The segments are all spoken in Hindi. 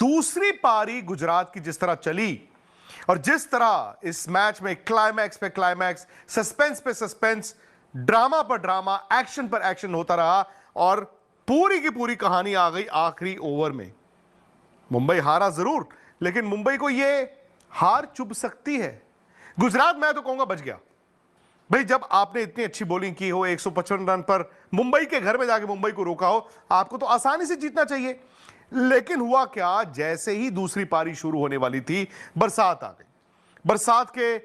दूसरी पारी गुजरात की जिस तरह चली और जिस तरह इस मैच में क्लाइमैक्स पे क्लाइमैक्स, सस्पेंस पे सस्पेंस, ड्रामा पर ड्रामा, एक्शन पर एक्शन होता रहा और पूरी की पूरी कहानी आ गई आखिरी ओवर में। मुंबई हारा जरूर, लेकिन मुंबई को यह हार चुभ सकती है। गुजरात मैं तो कहूंगा बच गया। भाई जब आपने इतनी अच्छी बॉलिंग की हो, 155 रन पर मुंबई के घर में जाके मुंबई को रोका हो, आपको तो आसानी से जीतना चाहिए। लेकिन हुआ क्या, जैसे ही दूसरी पारी शुरू होने वाली थी, बरसात आ गई। बरसात के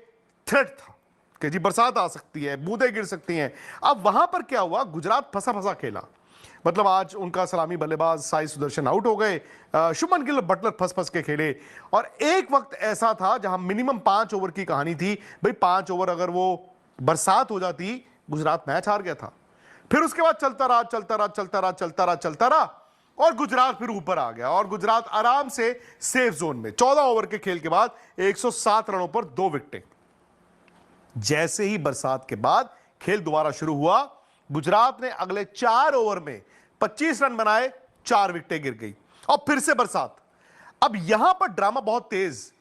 थ्रेट था कि जी बरसात आ सकती है, बूंदें गिर सकती हैं। अब वहां पर क्या हुआ, गुजरात फंसा फंसा खेला। मतलब आज उनका सलामी बल्लेबाज साई सुदर्शन आउट हो गए, शुभमन गिल बटलर फंस फंस के खेले। और एक वक्त ऐसा था जहां मिनिमम 5 ओवर की कहानी थी। भाई 5 ओवर अगर वो बरसात हो जाती, गुजरात मैच हार गया था। फिर उसके बाद चलता रहा चलता रहा चलता रहा चलता रहा चलता रहा और गुजरात फिर ऊपर आ गया और गुजरात आराम से सेफ जोन में 14 ओवर के खेल के बाद 107 रनों पर 2 विकेटें। जैसे ही बरसात के बाद खेल दोबारा शुरू हुआ, गुजरात ने अगले 4 ओवर में 25 रन बनाए, 4 विकेटें गिर गई और फिर से बरसात। अब यहां पर ड्रामा बहुत तेज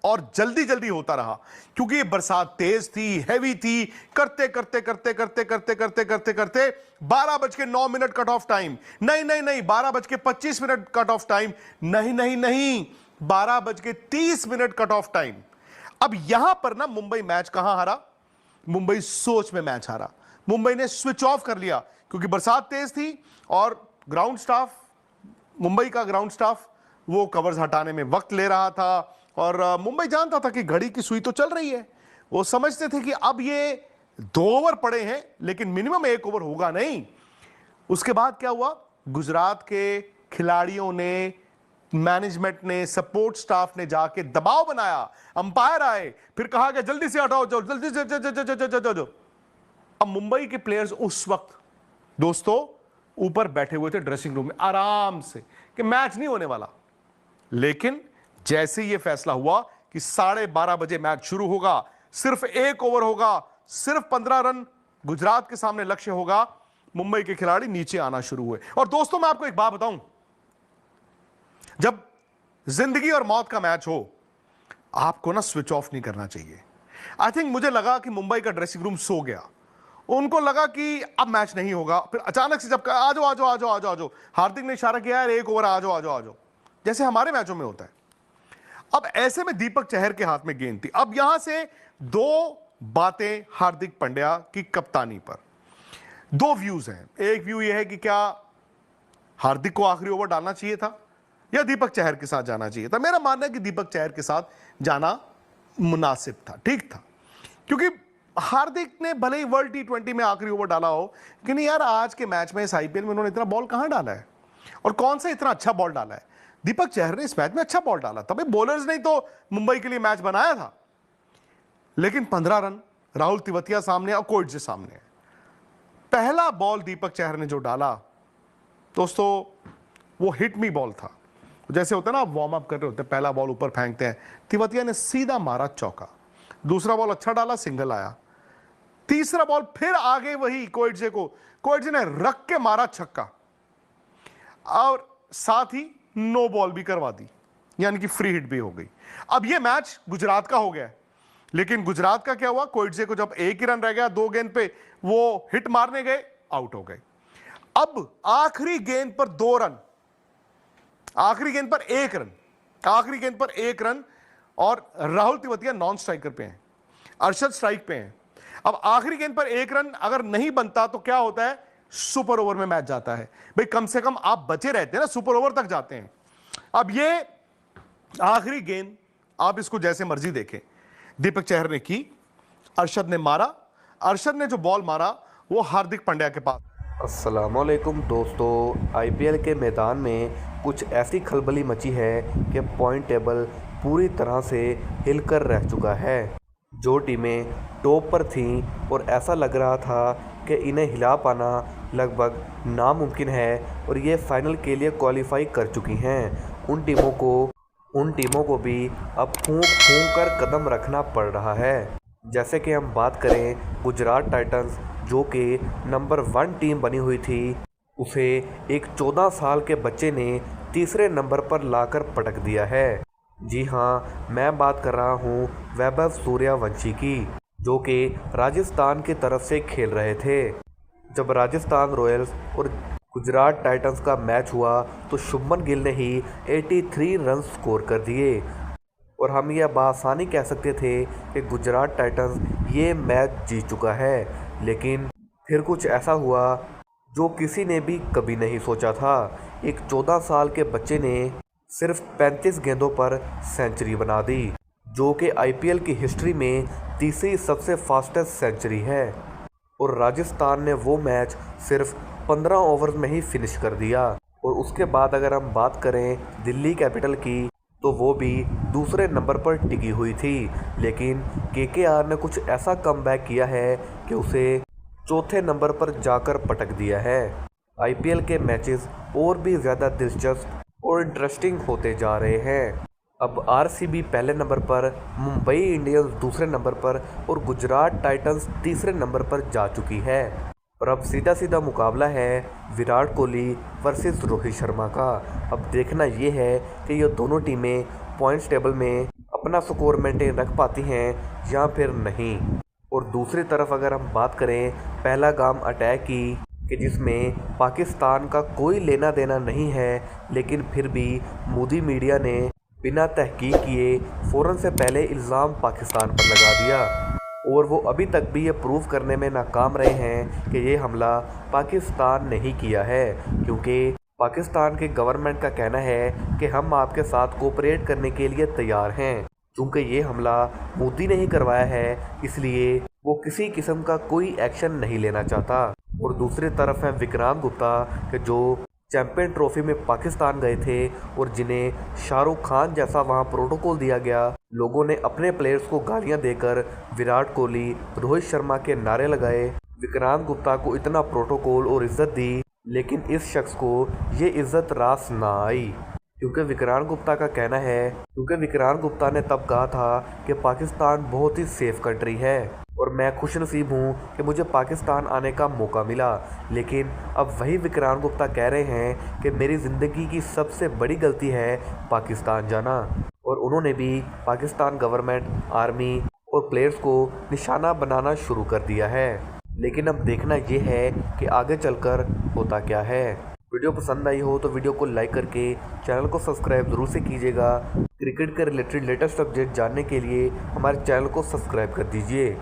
और जल्दी जल्दी होता रहा क्योंकि ये बरसात तेज थी, हैवी थी। करते करते करते करते करते करते करते करते 12:09 कट ऑफ टाइम, नहीं नहीं नहीं 12:25 कट ऑफ टाइम, नहीं नहीं नहीं 12:30 कट ऑफ टाइम। अब यहां पर ना मुंबई मैच कहां हारा, मुंबई सोच में मैच हारा। मुंबई ने स्विच ऑफ कर लिया क्योंकि बरसात तेज थी और ग्राउंड स्टाफ, मुंबई का ग्राउंड स्टाफ वो कवर्स हटाने में वक्त ले रहा था और मुंबई जानता था कि घड़ी की सुई तो चल रही है। वो समझते थे कि अब ये 2 ओवर पड़े हैं लेकिन मिनिमम 1 ओवर होगा नहीं। उसके बाद क्या हुआ, गुजरात के खिलाड़ियों ने, मैनेजमेंट ने, सपोर्ट स्टाफ ने जाके दबाव बनाया, अंपायर आए, फिर कहा कि जल्दी से हटाओ, जाओ जल्दी से जाओ। अब मुंबई के प्लेयर्स उस वक्त दोस्तों ऊपर बैठे हुए थे ड्रेसिंग रूम में आराम से कि मैच नहीं होने वाला। लेकिन जैसे ये फैसला हुआ कि 12:30 बजे मैच शुरू होगा, सिर्फ 1 ओवर होगा, सिर्फ 15 रन गुजरात के सामने लक्ष्य होगा, मुंबई के खिलाड़ी नीचे आना शुरू हुए। और दोस्तों मैं आपको एक बात बताऊं, जब जिंदगी और मौत का मैच हो, आपको ना स्विच ऑफ नहीं करना चाहिए। आई थिंक मुझे लगा कि मुंबई का ड्रेसिंग रूम सो गया, उनको लगा कि अब मैच नहीं होगा। फिर अचानक से जब आ जाओ आ जाओ आ जाओ आ जाओ आ जाओ, हार्दिक ने इशारा किया यार 1 ओवर आ जाओ आ जाओ आ जाओ, जैसे हमारे मैचों में होता है। अब ऐसे में दीपक चहर के हाथ में गेंद थी। अब यहां से 2 बातें हार्दिक पांड्या की कप्तानी पर, 2 व्यूज हैं। एक व्यू यह है कि क्या हार्दिक को आखिरी ओवर डालना चाहिए था या दीपक चहर के साथ जाना चाहिए था। मेरा मानना है कि दीपक चहर के साथ जाना मुनासिब था, ठीक था, क्योंकि हार्दिक ने भले ही वर्ल्ड T20 में आखिरी ओवर डाला हो, लेकिन यार आज के मैच में, इस IPL में उन्होंने इतना बॉल कहां डाला है और कौन सा इतना अच्छा बॉल डाला है। दीपक चहर ने इस मैच में अच्छा बॉल डाला, तभी बॉलर्स ने तो मुंबई के लिए मैच बनाया था। लेकिन 15 रन राहुल तिवतिया सामने और कोइटजे सामने। पहला बॉल दीपक चहर ने जो डाला दोस्तों, वो हिट मी बॉल था। जैसे होता है ना, आप वार्म अप कर रहे होते हैं, पहला बॉल ऊपर फेंकते हैं, तिवतिया ने सीधा मारा चौका। दूसरा बॉल अच्छा डाला, सिंगल आया। तीसरा बॉल फिर आगे वही कोइटजे को, कोइटजे ने रख के मारा छक्का और साथ ही नो बॉल भी करवा दी, यानी कि फ्री हिट भी हो गई। अब यह मैच गुजरात का हो गया, लेकिन गुजरात का क्या हुआ, कोइटजे को जब 1 ही रन रह गया 2 गेंद पे, वो हिट मारने गए, आउट हो गए। अब आखिरी गेंद पर 2 रन, आखिरी गेंद पर 1 रन, आखिरी गेंद पर 1 रन और राहुल तिवतिया नॉन स्ट्राइकर पे हैं, अरशद स्ट्राइक पे हैं। अब आखिरी गेंद पर 1 रन अगर नहीं बनता तो क्या होता है, सुपर ओवर में मैच जाता है। भाई कम से कम आप बचे रहते हैं ना, सुपर ओवर तक जाते हैं। अब ये आखिरी गेंद आप इसको जैसे मर्जी देखें, दीपक चहर ने की, अरशद ने मारा, अरशद ने जो बॉल मारा वो हार्दिक पांड्या के पास। अस्सलामुअलैकुम दोस्तों, IPL के मैदान में कुछ ऐसी खलबली मची है कि पॉइंट टेबल पूरी तरह से हिलकर रह चुका है। जो टीमें टॉप पर थीं और ऐसा लग रहा था कि इन्हें हिला पाना लगभग नामुमकिन है और ये फाइनल के लिए क्वालिफाई कर चुकी हैं, उन टीमों को भी अब फूंक फूंक कर कदम रखना पड़ रहा है। जैसे कि हम बात करें गुजरात टाइटंस, जो कि नंबर 1 टीम बनी हुई थी, उसे एक 14 साल के बच्चे ने तीसरे नंबर पर लाकर पटक दिया है। जी हाँ, मैं बात कर रहा हूँ वैभव सूर्यवंशी की, जो कि राजस्थान की तरफ से खेल रहे थे। जब राजस्थान रॉयल्स और गुजरात टाइटंस का मैच हुआ तो शुभमन गिल ने ही 83 रन स्कोर कर दिए और हम यह बासानी कह सकते थे कि गुजरात टाइटंस ये मैच जीत चुका है। लेकिन फिर कुछ ऐसा हुआ जो किसी ने भी कभी नहीं सोचा था। एक 14 साल के बच्चे ने सिर्फ 35 गेंदों पर सेंचुरी बना दी, जो कि आईपीएल की हिस्ट्री में तीसरी सबसे फास्टेस्ट सेंचुरी है। और राजस्थान ने वो मैच सिर्फ 15 ओवर में ही फिनिश कर दिया। और उसके बाद अगर हम बात करें दिल्ली कैपिटल की, तो वो भी दूसरे नंबर पर टिकी हुई थी। लेकिन केकेआर ने कुछ ऐसा कमबैक किया है कि उसे चौथे नंबर पर जाकर पटक दिया है। आईपीएल के मैचेस और भी ज़्यादा दिलचस्प और इंटरेस्टिंग होते जा रहे हैं। अब आरसीबी पहले नंबर पर, मुंबई इंडियंस दूसरे नंबर पर और गुजरात टाइटंस तीसरे नंबर पर जा चुकी है। और अब सीधा सीधा मुकाबला है विराट कोहली वर्सेस रोहित शर्मा का। अब देखना ये है कि ये दोनों टीमें पॉइंट्स टेबल में अपना स्कोर मेंटेन रख पाती हैं या फिर नहीं। और दूसरी तरफ अगर हम बात करें पहलगाम अटैक की, कि जिसमें पाकिस्तान का कोई लेना देना नहीं है, लेकिन फिर भी मोदी मीडिया ने बिना तहकीक किए फ़ौरन से पहले इल्ज़ाम पाकिस्तान पर लगा दिया। और वो अभी तक भी ये प्रूव करने में नाकाम रहे हैं कि ये हमला पाकिस्तान ने ही किया है, क्योंकि पाकिस्तान के गवर्नमेंट का कहना है कि हम आपके साथ कोऑपरेट करने के लिए तैयार हैं। चूँकि ये हमला मोदी ने ही करवाया है, इसलिए वो किसी किस्म का कोई एक्शन नहीं लेना चाहता। और दूसरी तरफ है विक्रांत गुप्ता, कि जो चैंपियन ट्रॉफी में पाकिस्तान गए थे और जिन्हें शाहरुख खान जैसा वहां प्रोटोकॉल दिया गया। लोगों ने अपने प्लेयर्स को गालियां देकर विराट कोहली, रोहित शर्मा के नारे लगाए। विक्रांत गुप्ता को इतना प्रोटोकॉल और इज्जत दी, लेकिन इस शख्स को ये इज्जत रास ना आई, क्योंकि विक्रांत गुप्ता ने तब कहा था कि पाकिस्तान बहुत ही सेफ कंट्री है और मैं खुशनसीब हूँ कि मुझे पाकिस्तान आने का मौका मिला। लेकिन अब वही विक्रांत गुप्ता कह रहे हैं कि मेरी ज़िंदगी की सबसे बड़ी गलती है पाकिस्तान जाना। और उन्होंने भी पाकिस्तान गवर्नमेंट, आर्मी और प्लेयर्स को निशाना बनाना शुरू कर दिया है। लेकिन अब देखना ये है कि आगे चलकर होता क्या है। वीडियो पसंद आई हो तो वीडियो को लाइक करके चैनल को सब्सक्राइब ज़रूर से कीजिएगा। क्रिकेट के रिलेटेड लेटेस्ट अपडेट जानने के लिए हमारे चैनल को सब्सक्राइब कर दीजिए।